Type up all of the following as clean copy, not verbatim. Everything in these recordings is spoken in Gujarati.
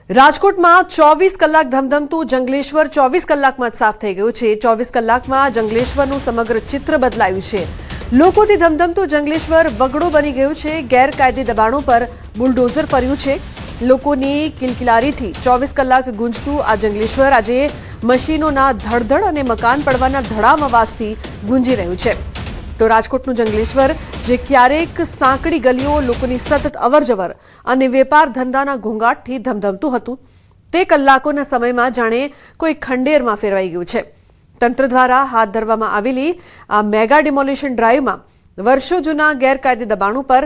રાજકોટમાં 24 કલાક ધમધમતું જંગલેશ્વર 24 કલાકમાં જ સાફ થઈ ગયું છે। 24 કલાકમાં જંગલેશ્વરનું સમગ્ર ચિત્ર બદલાયું છે। લોકોથી ધમધમતું જંગલેશ્વર વગડો બની ગયું છે। ગેરકાયદે દબાણો પર બુલડોઝર ફર્યું છે। લોકોની કિલકિલારીથી 24 કલાક ગુંજતું આ જંગલેશ્વર આજે મશીનોના ધડધડ અને મકાન પડવાના ધડામ અવાજથી ગુંજી રહ્યું છે। તો રાજકોટનું જંગલેશ્વર જે ક્યારેક સાંકડી ગલીઓ લોકોની સતત અવરજવર અને વેપાર ધંધાના ઘોંઘાટથી ધમધમતું હતું તે કલાકોના સમયમાં જાણે કોઈ ખંડેરમાં ફેરવાઈ ગયું છે। તંત્ર દ્વારા હાથ ધરવામાં આવેલી આ મેગા ડિમોલિશન ડ્રાઈવમાં વર્ષો જૂના ગેરકાયદે દબાણો પર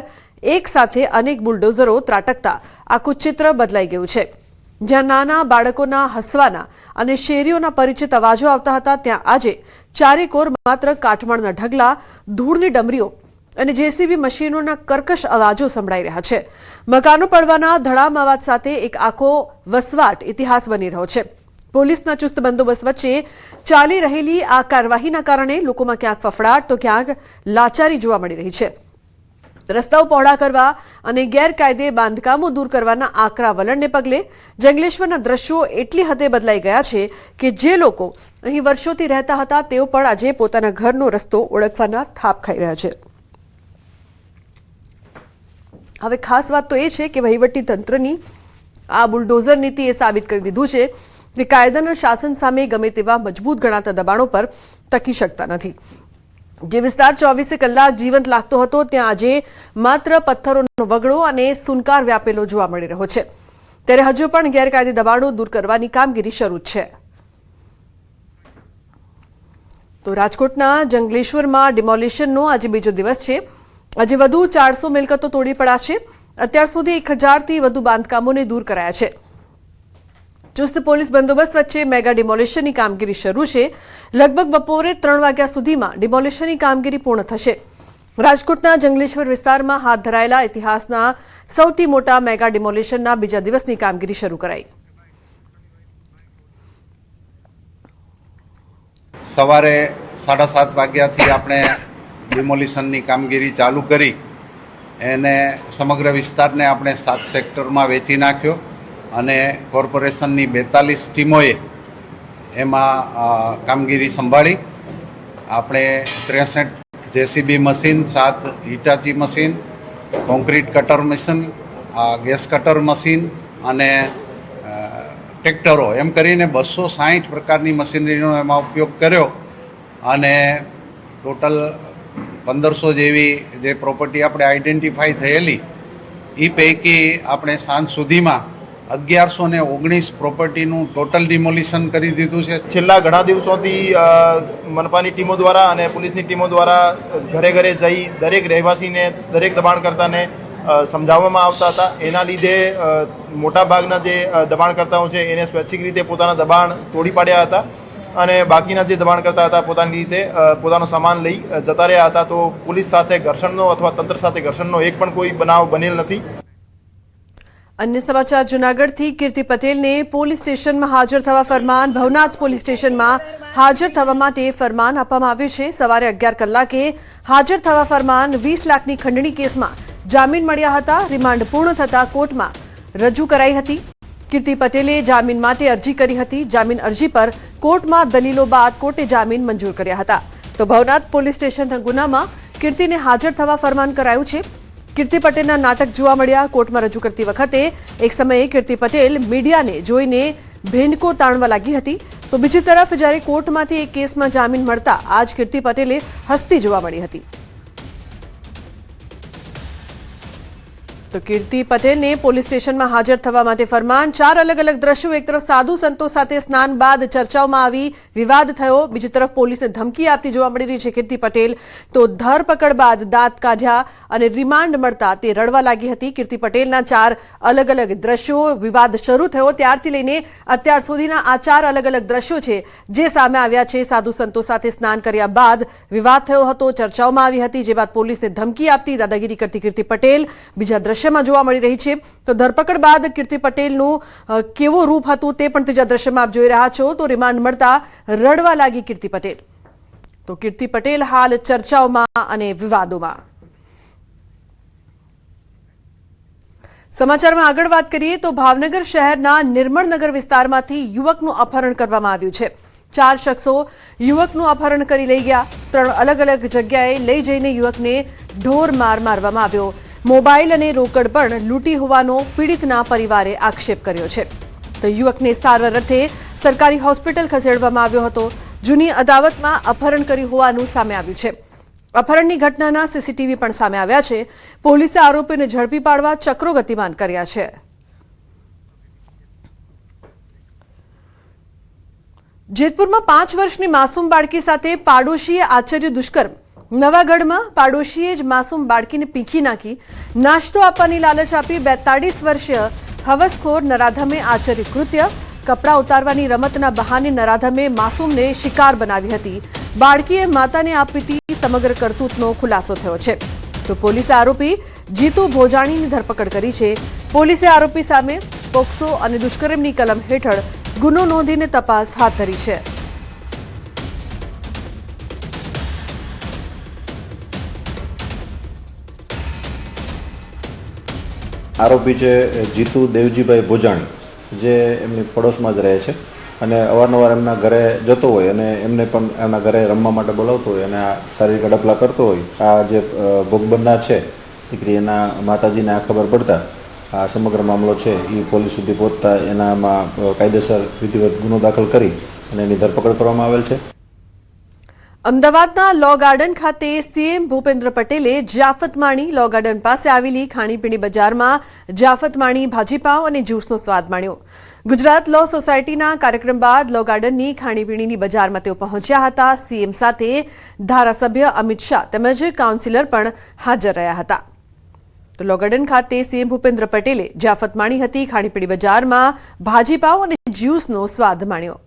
એક સાથે અનેક બુલડોઝરો ત્રાટકતા આખું ચિત્ર બદલાઈ ગયું છે। જ્યાં નાના બાળકોના હસવાના અને શેરીઓના પરિચિત અવાજો આવતા હતા ત્યાં આજે ચારેકોર માત્ર કાટમાળના ઢગલા, ધૂળની ડમરીઓ અને જેસીબી મશીનોના કર્કશ અવાજો સંભળાઈ રહ્યા છે। મકાનો પડવાના ધડામ અવાજ સાથે એક આખો વસવાટ ઇતિહાસ બની રહ્યો છે। પોલીસના ચુસ્ત બંદોબસ્ત વચ્ચે ચાલી રહેલી આ કાર્યવાહીના કારણે લોકોમાં ક્યાંક ફફડાટ તો ક્યાંક લાચારી જોવા મળી રહી છે। રસ્તાઓ પહોળા કરવા અને ગેરકાયદે બાંધકામો દૂર કરવાના આકરા વલણને પગલે જંગલેશ્વરના દ્રશ્યો એટલી હદે બદલાઈ ગયા છે કે જે લોકો અહીં વર્ષોથી રહેતા હતા તેઓ પણ આજે પોતાના ઘરનો રસ્તો ઓળખવાના થાપ ખાઈ રહ્યા છે। હવે ખાસ વાત તો એ છે કે વહીવટી તંત્રની આ બુલડોઝર નીતિ એ સાબિત કરી દીધું છે કે કાયદાના શાસન સામે ગમે તેવા મજબૂત ગણાતા દબાણો પર ટકી શકતા નથી। જે વિસ્તાર 24 કલાક જીવંત લાગતો હતો ત્યાં આજે માત્ર પથ્થરોનો વગડો અને સુનકાર વ્યાપેલો જોવા મળી રહ્યો છે। ત્યારે હજુ પણ ગેરકાયદે દબાણો દૂર કરવાની કામગીરી શરૂ છે। તો રાજકોટના જંગલેશ્વરમાં ડિમોલિશનનો આજે બીજો દિવસ છે। આજે વધુ 400 મિલકતો તોડી પડાશે। અત્યાર સુધી 1000થી વધુ બાંધકામોને દૂર કરાયા છે। ચુસ્ત પોલીસ બંદોબસ્ત વચ્ચે મેગા ડિમોલિશનની કામગીરી શરૂ છે। લગભગ બપોરે 3 વાગ્યા સુધીમાં ડિમોલિશનની કામગીરી પૂર્ણ થશે। રાજકોટના જંગલેશ્વર વિસ્તારમાં હાથ ધરાયેલા ઇતિહાસના સૌથી મોટા મેગા ડિમોલિશનના બીજા દિવસની કામગીરી શરૂ કરાઈ। સવારે 7:30 વાગ્યાથી આપણે ડિમોલિશનની કામગીરી ચાલુ કરી એને સમગ્ર વિસ્તારને આપણે 7 સેક્ટરમાં વેચી નાખ્યો અને કોર્પોરેશનની 42 ટીમોએ એમાં કામગીરી સંભાળી। આપણે 63 JCB machine, 7 Hitachi machine, concrete cutter machine, gas cutter machine અને ટ્રેક્ટરો એમ કરીને 260 પ્રકારની મશીનરીનો એમાં ઉપયોગ કર્યો અને ટોટલ 1500 જેવી જે પ્રોપર્ટી આપણે આઈડેન્ટિફાઈ થયેલી એ પૈકી આપણે સાંજ સુધીમાં 1119 પ્રોપર્ટીનું ટોટલ ડિમોલિશન કરી દીધું છે। છેલ્લા ઘણા દિવસોથી મનપાની ટીમો દ્વારા અને પોલીસની ટીમો દ્વારા ઘરે ઘરે જઈ દરેક રહેવાસીને, દરેક દબાણકર્તાને સમજાવવામાં આવતા હતા। એના લીધે મોટાભાગના જે દબાણકર્તાઓ છે એને સ્વૈચ્છિક રીતે પોતાના દબાણ તોડી પાડ્યા હતા અને બાકીના જે દબાણકર્તા હતા પોતાની રીતે પોતાનો સામાન લઈ જતા રહ્યા હતા। તો પોલીસ સાથે ઘર્ષણનો અથવા તંત્ર સાથે ઘર્ષણનો એક પણ કોઈ બનાવ બનેલ નથી। अन्य समाचार जूनागढ़થી કીર્તિ પટેલને પોલીસ સ્ટેશનમાં હાજર થવા ફરમાન। ભવનાથ પોલીસ સ્ટેશનમાં હાજર થવા માટે ફરમાન આપવામાં આવ્યું છે। સવારે 11 કલાકે હાજર થવા ફરમાન। 20 લાખની ખંડણી કેસમાં જામીન મળ્યા હતા। રિમાન્ડ પૂર્ણ થતા કોર્ટમાં રજૂ કરાઈ હતી। કીર્તિ પટેલે જામીન માટે અરજી કરી હતી। જામીન અરજી પર કોર્ટમાં દલીલો બાદ કોર્ટે જામીન મંજૂર કર્યા હતા। તો ભવનાથ પોલીસ સ્ટેશનના ગુનામાં કીર્તિને હાજર થવા ફરમાન કરાયું છે। કીર્તિ પટેલના નાટક જોવા મળ્યા। કોર્ટમાં રજૂ કરતી વખતે એક સમયે કીર્તિ પટેલ મીડિયાને જોઈને ભેંડકો તાણવા લાગી હતી। તો બીજી તરફ જ્યારે કોર્ટમાંથી એક કેસમાં જામીન મળતા આજ કીર્તિ પટેલે હસતી જોવા મળી હતી। તો કીર્તિ પટેલને પોલીસ સ્ટેશનમાં હાજર થવા માટે ફરમાન। 4 અલગ અલગ દ્રશ્યો। એક તરફ સાધુ સંતો સાથે સ્નાન બાદ ચર્ચાઓમાં આવી વિવાદ થયો। બીજી તરફ પોલીસને ધમકી આપતી જોવા મળી રહી છે કીર્તિ પટેલ। તો ધરપકડ બાદ દાંત કાઢ્યા અને રિમાન્ડ મળતા તે રડવા લાગી હતી। કીર્તિ પટેલના 4 અલગ અલગ દ્રશ્યો। વિવાદ શરૂ થયો ત્યારથી લઈને અત્યાર સુધીના આ 4 અલગ અલગ દ્રશ્યો છે જે સામે આવ્યા છે। સાધુ સંતો સાથે સ્નાન કર્યા બાદ વિવાદ થયો હતો, ચર્ચાઓમાં આવી હતી, જે બાદ પોલીસને ધમકી આપતી દાદાગીરી કરતી કીર્તિ પટેલ બીજા દ્રશ્યમાં જોવા મળી રહી છે। તો ધરપકડ બાદ કીર્તિ પટેલનું કેવો રૂપ હતું તે પણ ત્રીજા દ્રશ્યમાં આપ જોઈ રહ્યા છો। તો રિમાન્ડ મળતા રડવા લાગી કીર્તિ પટેલ। તો કીર્તિ પટેલ હાલ ચર્ચાઓમાં અને વિવાદોમાં। સમાચારમાં આગળ વાત કરીએ તો ભાવનગર શહેરના નિર્મળનગર વિસ્તારમાંથી યુવકનું અપહરણ કરવામાં આવ્યું છે. 4 શખ્સો યુવકનું અપહરણ કરી લઈ ગયા. 3 અલગ અલગ જગ્યાએ લઈ જઈને યુવકને ઢોર માર મારવામાં આવ્યો. મોબાઈલ અને રોકડ પણ લૂંટી હોવાનો પીડિતના પરિવારે આક્ષેપ કર્યો છે. તો યુવકને સારવાર અર્થે સરકારી હોસ્પિટલ ખસેડવામાં આવ્યો હતો. જૂની અદાવતમાં અપહરણ કર્યું હોવાનું સામે આવ્યું છે. અપહરણની ઘટનાના સીસીટીવી પણ સામે આવ્યા છે. પોલીસે આરોપીને ઝડપી પાડવા ચક્રો ગતિમાન કર્યા છે. જેતપુરમાં 5 વર્ષની માસૂમ બાળકી સાથે પાડોશીએ આચર્યું દુષ્કર્મ. નવાગઢમાં પાડોશીએ જ માસૂમ બાળકીને પીંખી નાખી. નાસ્તો આપવાની લાલચ આપી 42 વર્ષીય હવસખોર નરાધમે આચર્યું કૃત્ય. કપડાં ઉતારવાની રમતના બહાને નરાધમે માસૂમને શિકાર બનાવી હતી. બાળકીએ માતાને આપી હતી. સમગ્ર કરતૂતનો ખુલાસો થયો છે. તો પોલીસે આરોપી જીતુ ભોજાણીની ધરપકડ કરી છે. પોલીસે આરોપી સામે પોક્સો અને દુષ્કર્મની કલમ હેઠળ ગુનો નોંધીને તપાસ હાથ ધરી છે. આરોપી છે જીતુ દેવજીભાઈ ભોજાણી, જે એમની પડોશમાં જ રહે છે અને અવારનવાર એમના ઘરે જતો હોય અને એમને પણ એમના ઘરે રમવા માટે બોલાવતો હોય અને આ શારીરિક અડપલા કરતો હોય. આ જે ભોગ બનનાર છે દીકરી, એના માતાજીને આ ખબર પડતા આ સમગ્ર મામલો છે એ પોલીસ સુધી પહોંચતા એનામાં કાયદેસર વિધિવત ગુનો દાખલ કરી અને એની ધરપકડ કરવામાં આવેલ છે. અમદાવાદના લો ગાર્ડન ખાતે સીએમ ભૂપેન્દ્ર પટેલે જાફતમાણી લો ગાર્ડન પાસે આવેલી ખાણીપીણી બજારમાં જાફતમાણી ભાજીપાવ અને જ્યુસનો સ્વાદ માણ્યો. ગુજરાત લો સોસાયટીના કાર્યક્રમ બાદ લો ગાર્ડનની ખાણીપીણીની બજારમાં તેઓ પહોંચ્યા હતા. સીએમ સાથે ધારાસભ્ય અમિત શાહ તેમજ કાઉન્સિલર પણ હાજર રહ્યા હતા. તો લો ગાર્ડન ખાતે સીએમ ભૂપેન્દ્ર પટેલે જાફતમાણી હતી. ખાણીપીણી બજારમાં ભાજીપાવ અને જ્યુસનો સ્વાદ માણ્યો.